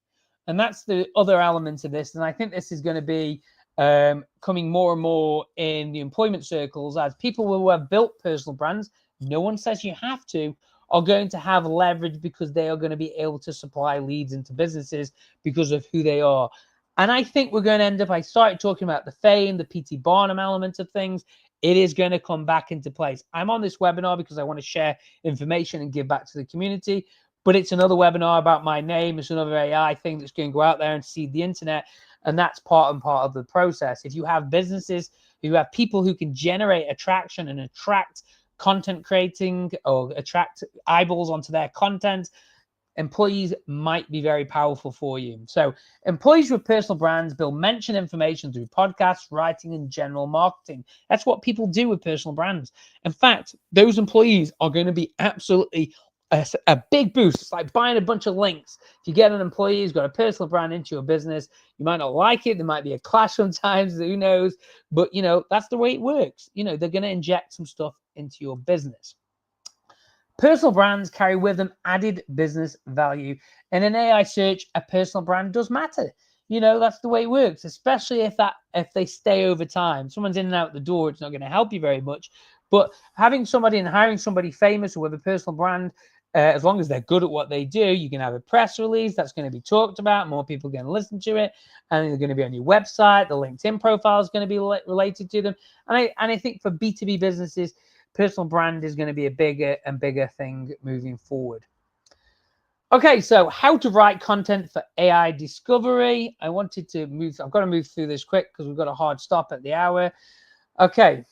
And that's the other element of this. And I think this is going to be coming more and more in the employment circles as people who have built personal brands, no one says you have to, are going to have leverage because they are going to be able to supply leads into businesses because of who they are. And I think we're going to end up, I started talking about the fame, the P.T. Barnum element of things. It is going to come back into place. I'm on this webinar because I want to share information and give back to the community, but it's another webinar about my name. It's another AI thing that's going to go out there and seed the internet, and that's part of the process. If you have businesses, you have people who can generate attraction and attract content creating or attract eyeballs onto their content, employees might be very powerful for you. So employees with personal brands build mention information through podcasts, writing, and general marketing. That's what people do with personal brands. In fact, those employees are going to be absolutely a big boost. It's like buying a bunch of links. If you get an employee who's got a personal brand into your business, you might not like it. There might be a clash sometimes, who knows? But, you know, that's the way it works. You know, they're going to inject some stuff into your business. Personal brands carry with them added business value. In an AI search, a personal brand does matter. You know, that's the way it works, especially if they stay over time. Someone's in and out the door, it's not going to help you very much. But having somebody and hiring somebody famous or with a personal brand, as long as they're good at what they do, you can have a press release that's going to be talked about. More people are going to listen to it, and they're going to be on your website. The LinkedIn profile is going to be related to them. And I think for B2B businesses, personal brand is going to be a bigger and bigger thing moving forward. Okay, so how to write content for AI discovery. I've got to move through this quick because we've got a hard stop at the hour. Okay.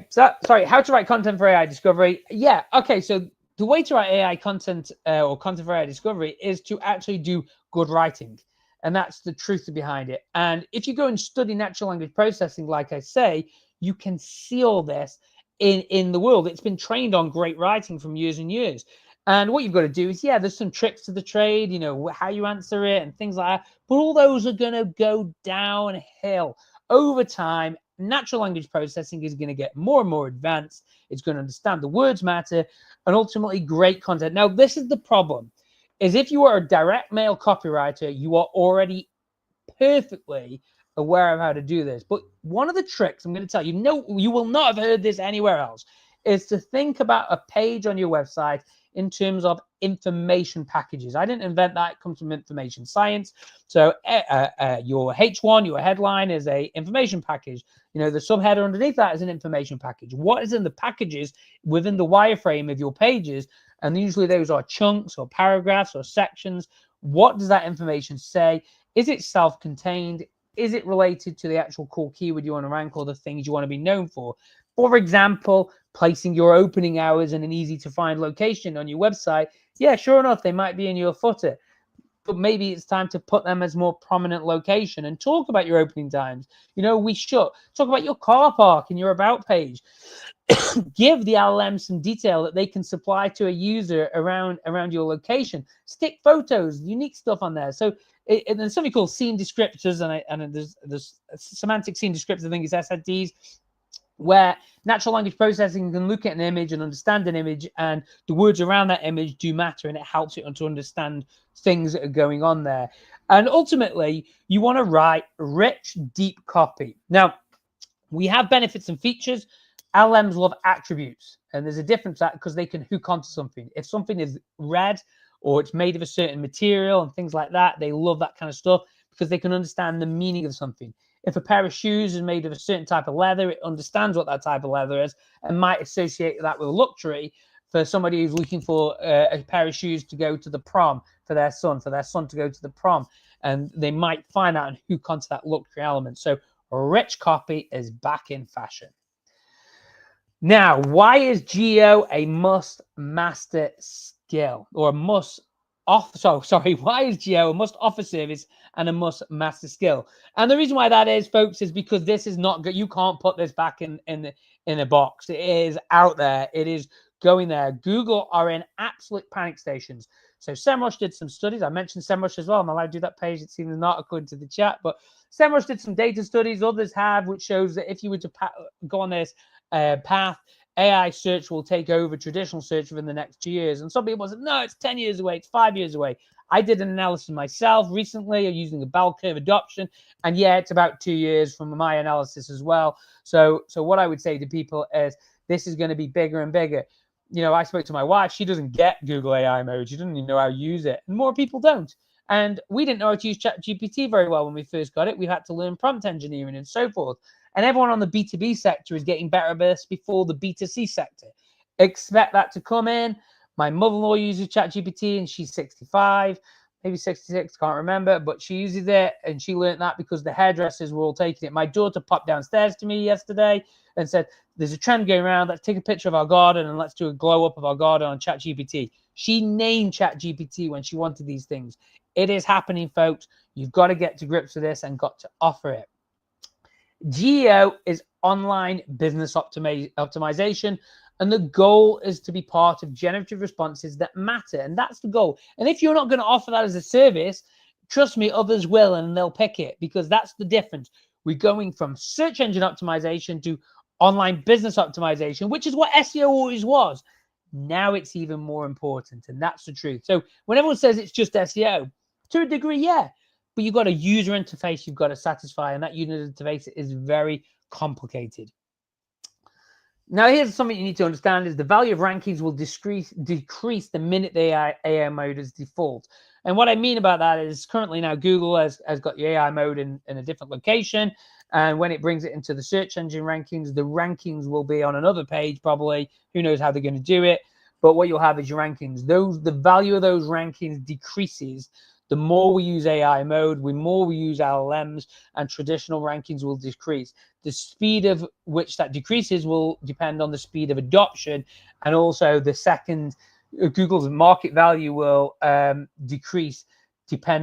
So how to write content for AI discovery. Yeah, okay, so the way to write AI content or content for AI discovery is to actually do good writing. And that's the truth behind it. And if you go and study natural language processing, like I say, you can see all this in the world. It's been trained on great writing from years and years. And what you've got to do is, there's some tricks to the trade, you know, how you answer it and things like that. But all those are going to go downhill over time. Natural language processing is going to get more and more advanced. It's going to understand the words matter and ultimately great content. Now, this is the problem. Is if you are a direct mail copywriter, you are already perfectly aware of how to do this. But one of the tricks I'm going to tell you, you will not have heard this anywhere else, is to think about a page on your website in terms of information packages. I didn't invent that. It comes from information science. So your H1, your headline is a information package. You know, the subheader underneath that is an information package. What is in the packages within the wireframe of your pages? And usually those are chunks or paragraphs or sections. What does that information say? Is it self-contained? Is it related to the actual core keyword you want to rank or the things you want to be known for? For example, placing your opening hours in an easy-to-find location on your website. Yeah, sure enough, they might be in your footer. But maybe it's time to put them as more prominent location and talk about your opening times. You know, talk about your car park in your about page. Give the LLM some detail that they can supply to a user around your location. Stick photos, unique stuff on there. So there's something called scene descriptors, and there's semantic scene descriptors. I think it's SSDs, where natural language processing can look at an image and understand an image, and the words around that image do matter, and it helps it to understand things that are going on there. And ultimately, you want to write rich, deep copy. Now, we have benefits and features. LLMs love attributes, and there's a difference that because they can hook onto something. If something is red or it's made of a certain material and things like that, they love that kind of stuff because they can understand the meaning of something. If a pair of shoes is made of a certain type of leather, it understands what that type of leather is and might associate that with luxury for somebody who's looking for a pair of shoes to go to the prom for their son to go to the prom. And they might find out and hook onto that luxury element. So rich copy is back in fashion. Now, why is geo a must master skill or a must offer? Why is geo a must offer service and a must master skill? And the reason why that is, folks, is because this is not good. You can't put this back in a box. It is out there. It is going there. Google are in absolute panic stations. So SEMrush did some studies. I mentioned SEMrush as well. I'm allowed to do that page. It seems not according to the chat, but SEMrush did some data studies. Others have, which shows that if you were to go on this path, AI search will take over traditional search within the next 2 years. And some people said, no, it's 10 years away. It's 5 years away. I did an analysis myself recently using a bell curve adoption. And yeah, it's about 2 years from my analysis as well. So what I would say to people is this is going to be bigger and bigger. You know, I spoke to my wife. She doesn't get Google AI mode. She doesn't even know how to use it. And more people don't. And we didn't know how to use ChatGPT very well when we first got it. We had to learn prompt engineering and so forth. And everyone on the B2B sector is getting better at this before the B2C sector. Expect that to come in. My mother-in-law uses ChatGPT and she's 65, maybe 66, can't remember, but she uses it and she learned that because the hairdressers were all taking it. My daughter popped downstairs to me yesterday and said, there's a trend going around. Let's take a picture of our garden and let's do a glow up of our garden on ChatGPT. She named ChatGPT when she wanted these things. It is happening, folks. You've got to get to grips with this and got to offer it. Geo is online business optimization, and the goal is to be part of generative responses that matter, and that's the goal. And if you're not going to offer that as a service, trust me, others will, and they'll pick it because that's the difference. We're going from search engine optimization to online business optimization, which is what SEO always was. Now it's even more important, and that's the truth. So when everyone says it's just SEO, to a degree, yeah, but you've got a user interface you've got to satisfy, and that user interface is very complicated. Now, here's something you need to understand is the value of rankings will decrease the minute the AI mode is default. And what I mean about that is currently now Google has got the AI mode in a different location. And when it brings it into the search engine rankings, the rankings will be on another page probably. Who knows how they're going to do it. But what you'll have is your rankings. The value of those rankings decreases. The more we use AI mode, the more we use LLMs, and traditional rankings will decrease. The speed of which that decreases will depend on the speed of adoption, and also the second Google's market value will decrease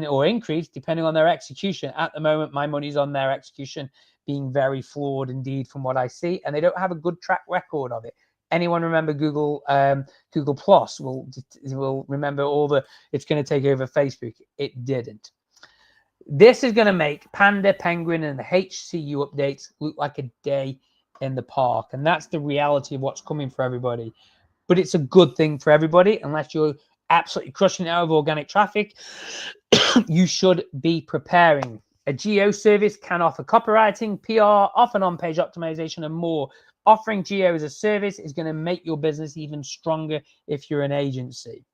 or increase depending on their execution. At the moment, my money's on their execution being very flawed indeed from what I see, and they don't have a good track record of it. Anyone remember Google Plus will remember all the it's going to take over Facebook. It didn't. This is going to make Panda, Penguin, and the HCU updates look like a day in the park. And that's the reality of what's coming for everybody. But it's a good thing for everybody. Unless you're absolutely crushing it out of organic traffic, you should be preparing. A geo service can offer copywriting, PR, off and on page optimization, and more. Offering geo as a service is going to make your business even stronger if you're an agency.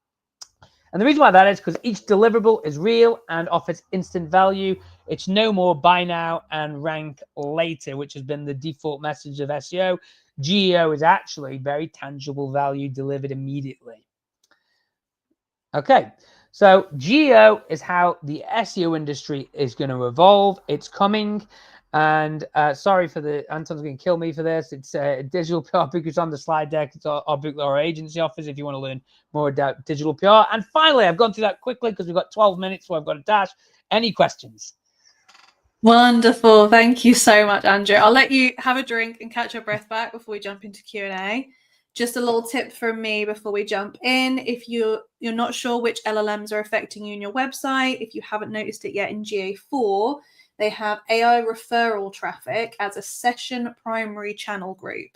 And the reason why that is because each deliverable is real and offers instant value. It's no more buy now and rank later, which has been the default message of SEO. Geo is actually very tangible value delivered immediately. Okay, so geo is how the SEO industry is going to evolve. It's coming. And sorry for Anton's going to kill me for this. It's a digital PR book. It's on the slide deck. It's our book that our agency offers if you want to learn more about digital PR. And finally, I've gone through that quickly because we've got 12 minutes, so I've got to dash. Any questions? Wonderful. Thank you so much, Andrew. I'll let you have a drink and catch your breath back before we jump into Q&A. Just a little tip from me before we jump in. If you're not sure which LLMs are affecting you in your website, if you haven't noticed it yet in GA4, they have AI referral traffic as a session primary channel group.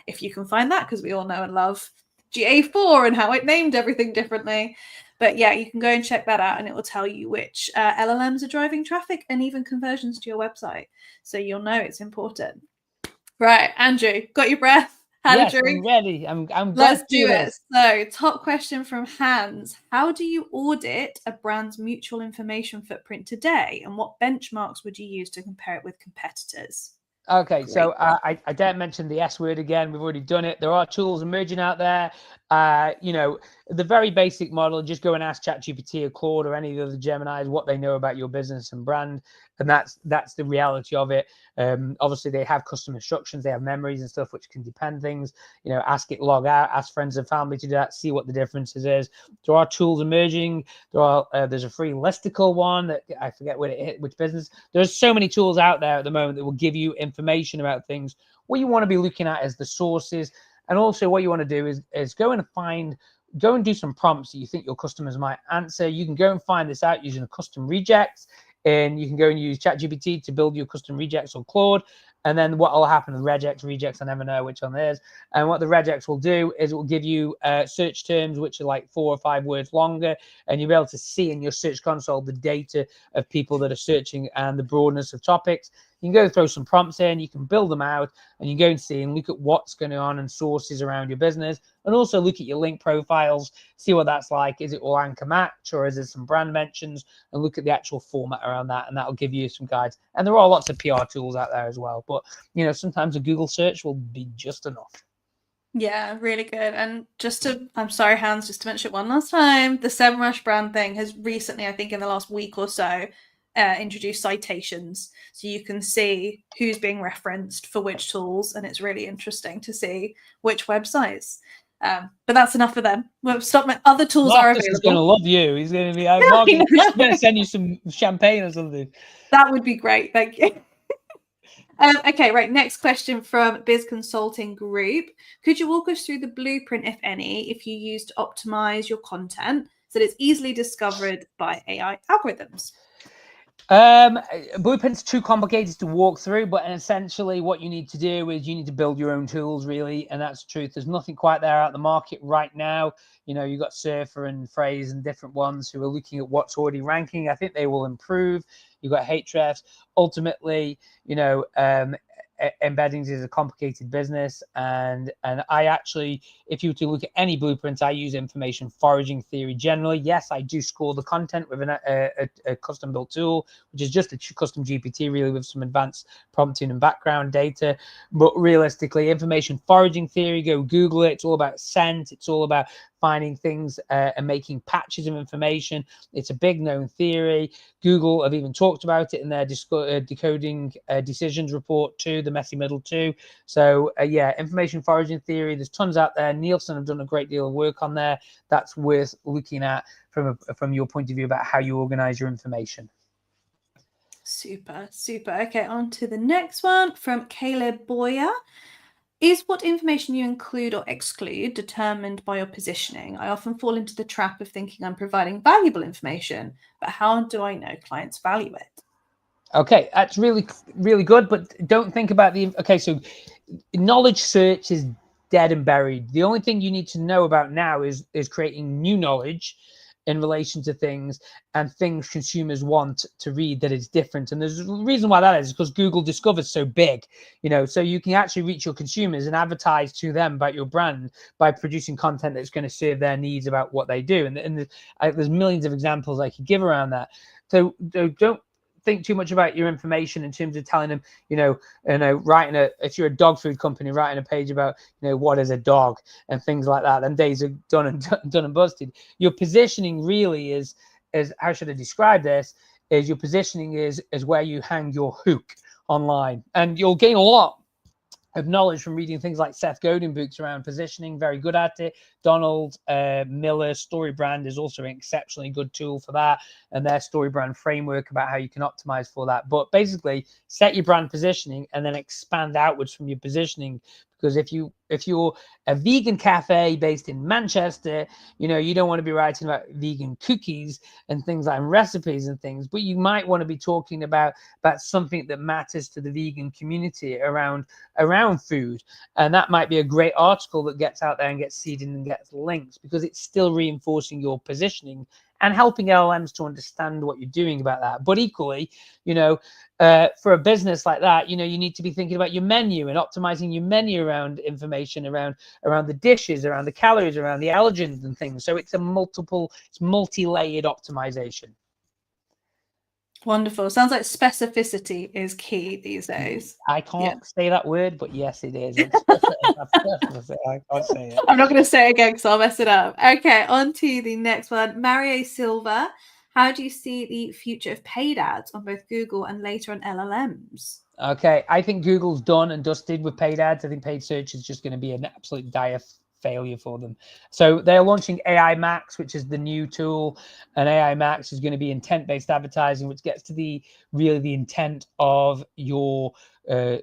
If you can find that, because we all know and love GA4 and how it named everything differently. But yeah, you can go and check that out and it will tell you which LLMs are driving traffic and even conversions to your website. So you'll know it's important. Right, Andrew, got your breath? Had a Yes, I'm drink? ready. I'm glad Let's to do do it. this. So, top question from Hans. How do you audit a brand's mutual information footprint today? And what benchmarks would you use to compare it with competitors? Okay, Great. so I dare mention the S word again. We've already done it. There are tools emerging out there. You know, the very basic model, just go and ask ChatGPT or Claude or any of the other Geminis what they know about your business and brand. And that's the reality of it. Obviously, they have custom instructions, they have memories and stuff which can depend things. You know, ask it, log out, ask friends and family to do that, see what the differences is. There are tools emerging. There's a free listicle one that I forget which business. There's so many tools out there at the moment that will give you information about things. What you want to be looking at is the sources, and also what you want to do is go and do some prompts that you think your customers might answer. You can go and find this out using a custom rejects, and you can go and use ChatGPT to build your custom rejects or Claude. And then what will happen with rejects, I never know which one there is. And what the regex will do is it will give you search terms which are like 4 or 5 words longer, and you'll be able to see in your search console the data of people that are searching and the broadness of topics. You can go throw some prompts in, you can build them out, and you can go and see and look at what's going on and sources around your business, and also look at your link profiles, see what that's like. Is it all anchor match, or is there some brand mentions? And look at the actual format around that, and that'll give you some guides. And there are lots of PR tools out there as well, but you know, sometimes a Google search will be just enough. Yeah, really good. And I'm sorry, Hans, just to mention it one last time, the SEMrush brand thing has recently, I think in the last week or so, introduced citations. So you can see who's being referenced for which tools, and it's really interesting to see which websites. But that's enough for them. Well, stop. Other tools are Marcus is going to available. love you. He's going to be like, Marcus, he's going to send you some champagne or something. That would be great. Thank you. Okay, right. Next question from Biz Consulting Group. Could you walk us through the blueprint, if any, if you use to optimize your content so that it's easily discovered by AI algorithms? Blueprint's too complicated to walk through, but essentially what you need to do is you need to build your own tools, really, and that's the truth. There's nothing quite there out the market right now. You know, you've got Surfer and Phrase and different ones who are looking at what's already ranking. I think they will improve. You've got Hrefs. Ultimately, you know, Embeddings is a complicated business, and I actually, if you were to look at any blueprints, I use information foraging theory generally. Yes, I do score the content with a custom built tool, which is just a custom GPT, really, with some advanced prompting and background data. But realistically, information foraging theory, go Google it. It's all about scent. It's all about finding things and making patches of information. It's a big known theory. Google have even talked about it in their decoding decisions report too, the messy middle too. So yeah, information foraging theory, there's tons out there. Nielsen have done a great deal of work on there. That's worth looking at from your point of view about how you organize your information. Super, super. Okay, on to the next one from Caleb Boyer. Is what information you include or exclude determined by your positioning? I often fall into the trap of thinking I'm providing valuable information, but how do I know clients value it? Okay, that's really, really good, but don't think about okay, so knowledge search is dead and buried. The only thing you need to know about now is creating new knowledge in relation to things and things consumers want to read that is different. And there's a reason why that is because Google Discover's so big, you know, so you can actually reach your consumers and advertise to them about your brand by producing content that's going to serve their needs about what they do. And there's millions of examples I could give around that. So don't think too much about your information in terms of telling them, writing if you're a dog food company, writing a page about, what is a dog and things like that. Them days are done and busted. Your positioning really is how should I describe this? Is your positioning is where you hang your hook online, and you'll gain a lot of knowledge from reading things like Seth Godin books around positioning, very good at it. Donald Miller StoryBrand is also an exceptionally good tool for that, and their StoryBrand framework about how you can optimize for that. But basically, set your brand positioning and then expand outwards from your positioning. Because if you're a vegan cafe based in Manchester, you don't want to be writing about vegan cookies and things like recipes and things, but you might want to be talking about something that matters to the vegan community around food. And that might be a great article that gets out there and gets seeded and gets links, because it's still reinforcing your positioning and helping LLMs to understand what you're doing about that. But equally, for a business like that, you need to be thinking about your menu and optimizing your menu around information around the dishes, around the calories, around the allergens and things. So it's multi-layered optimization. Wonderful. Sounds like specificity is key these days. I can't say that word, but yes, it is. I can't say it. I'm not going to say it again because I'll mess it up. Okay, on to the next one. Mario Silva, how do you see the future of paid ads on both Google and later on LLMs? Okay, I think Google's done and dusted with paid ads. I think paid search is just going to be an absolute dire failure for them. So they're launching AI Max, which is the new tool, and AI Max is going to be intent-based advertising, which gets to the intent of your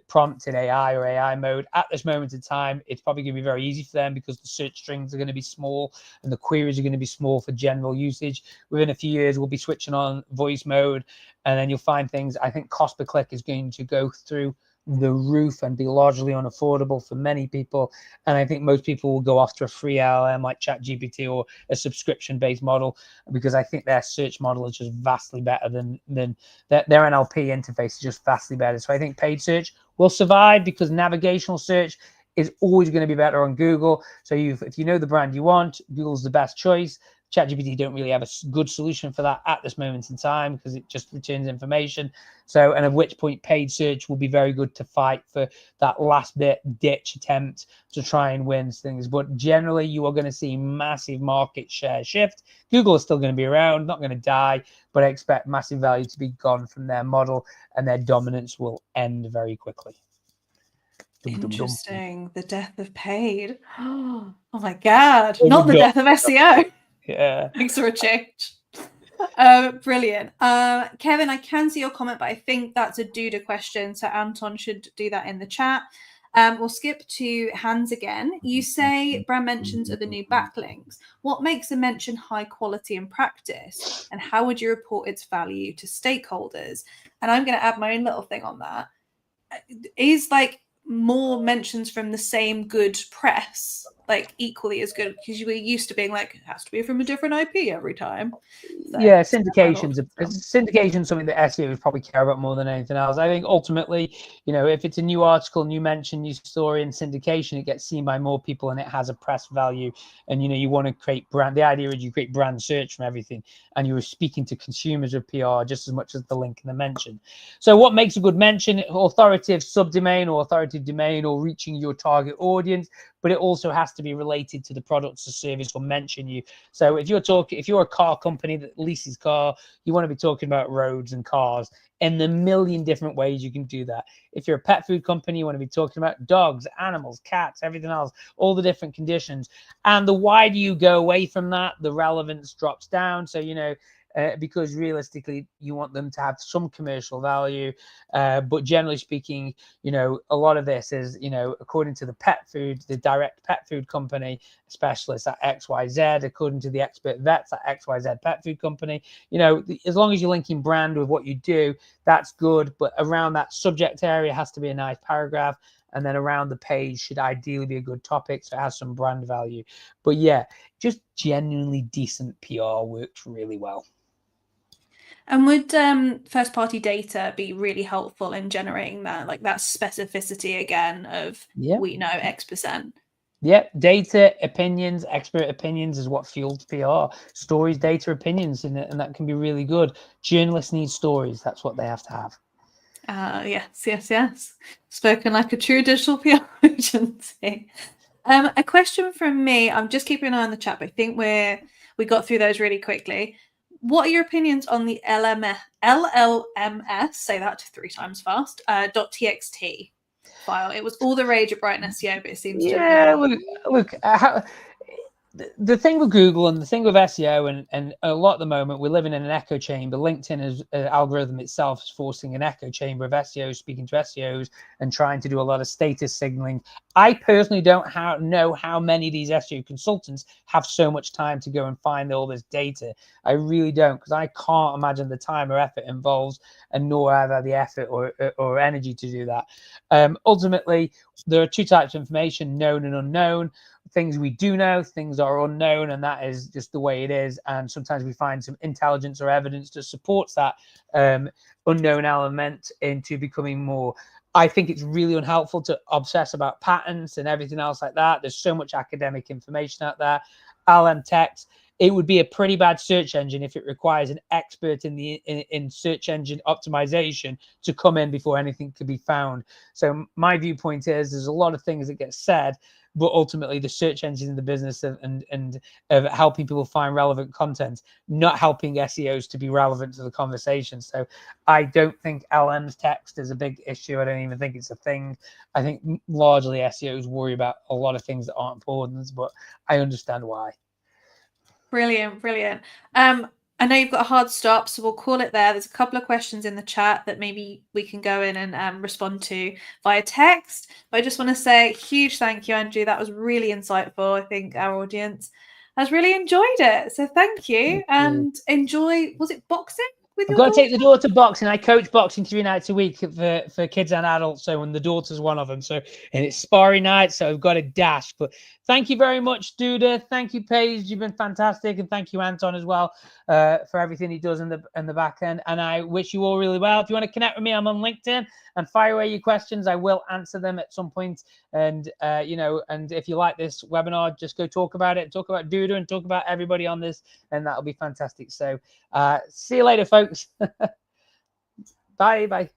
prompt in AI or AI mode. At this moment in time, it's probably going to be very easy for them because the search strings are going to be small and the queries are going to be small for general usage. Within a few years, we'll be switching on voice mode, and then you'll find things. I think cost per click is going to go through the roof and be largely unaffordable for many people. And I think most people will go off to a free LLM like ChatGPT or a subscription-based model, because I think their search model is just vastly better than their NLP interface is just vastly better. So I think paid search will survive because navigational search is always going to be better on Google. So if you know the brand you want, Google's the best choice. ChatGPT don't really have a good solution for that at this moment in time because it just returns information. So, and at which point paid search will be very good to fight for that last ditch attempt to try and win things. But generally, you are going to see massive market share shift. Google is still going to be around, not going to die, but I expect massive value to be gone from their model, and their dominance will end very quickly. Interesting. The death of paid. Oh my God. Not the death of SEO. Yeah. Thanks for a change. Brilliant. Kevin, I can see your comment, but I think that's a Duda question. So Anton should do that in the chat. We'll skip to Hans again. You say brand mentions are the new backlinks. What makes a mention high quality in practice? And how would you report its value to stakeholders? And I'm going to add my own little thing on that. Is like more mentions from the same good press like equally as good, because we're used to being like, it has to be from a different IP every time. So, yeah, syndication's something that SEOs probably care about more than anything else. I think ultimately, if it's a new article, new mention, new story in syndication, it gets seen by more people and it has a press value. And you want to create brand. The idea is you create brand search from everything, and you are speaking to consumers of PR just as much as the link in the mention. So what makes a good mention? Authoritative subdomain or authoritative domain or reaching your target audience, but it also has to be related to the products or service or mention you. So if you're a car company that leases car, you want to be talking about roads and cars and the million different ways you can do that. If you're a pet food company, you want to be talking about dogs, animals, cats, everything else, all the different conditions. And the wider you go away from that, the relevance drops down. So, because realistically you want them to have some commercial value, but generally speaking, a lot of this is, according to the direct pet food company specialist at XYZ, according to the expert vets at XYZ pet food company, as long as you're linking brand with what you do, that's good. But around that subject area has to be a nice paragraph, and then around the page should ideally be a good topic so it has some brand value. But yeah, just genuinely decent PR works really well. And would first-party data be really helpful in generating that, like that specificity again of we know X%? Yeah, data, opinions, expert opinions is what fuels PR. Stories, data, opinions, and that can be really good. Journalists need stories. That's what they have to have. Yes. Spoken like a true digital PR agency. A question from me. I'm just keeping an eye on the chat, but I think we got through those really quickly. What are your opinions on the LLMs, say that 3 times fast, .txt file? It was all the rage at Brighton SEO, but it seems to have look, the thing with Google and the thing with SEO and a lot at the moment, we're living in an echo chamber. LinkedIn algorithm itself is forcing an echo chamber of SEOs speaking to SEOs and trying to do a lot of status signaling. I personally don't know how many of these SEO consultants have so much time to go and find all this data. I really don't, because I can't imagine the time or effort involved, and nor have I the effort or energy to do that. Ultimately, there are two types of information, known and unknown. Things we do know, things are unknown, and that is just the way it is. And sometimes we find some intelligence or evidence that supports that unknown element into becoming more. I think it's really unhelpful to obsess about patents and everything else like that. There's so much academic information out there. LLM text, it would be a pretty bad search engine if it requires an expert in search engine optimization to come in before anything could be found. So my viewpoint is there's a lot of things that get said, but ultimately the search engine in the business and of helping people find relevant content, not helping SEOs to be relevant to the conversation. So I don't think LLMs text is a big issue. I don't even think it's a thing. I think largely SEOs worry about a lot of things that aren't important, but I understand why. Brilliant, brilliant. I know you've got a hard stop, so we'll call it there. There's a couple of questions in the chat that maybe we can go in and respond to via text. But I just want to say a huge thank you, Andrew. That was really insightful. I think our audience has really enjoyed it. So thank you, and enjoy, was it boxing? I've got to take the daughter boxing. I coach boxing 3 nights a week for kids and adults. So, and the daughter's one of them. So, and it's sparring night. So I've got to dash. But thank you very much, Duda. Thank you, Paige. You've been fantastic, and thank you, Anton, as well, for everything he does in the back end. And I wish you all really well. If you want to connect with me, I'm on LinkedIn, and fire away your questions. I will answer them at some point. And and if you like this webinar, just go talk about it. Talk about Duda and talk about everybody on this, and that'll be fantastic. So, see you later, folks. Bye.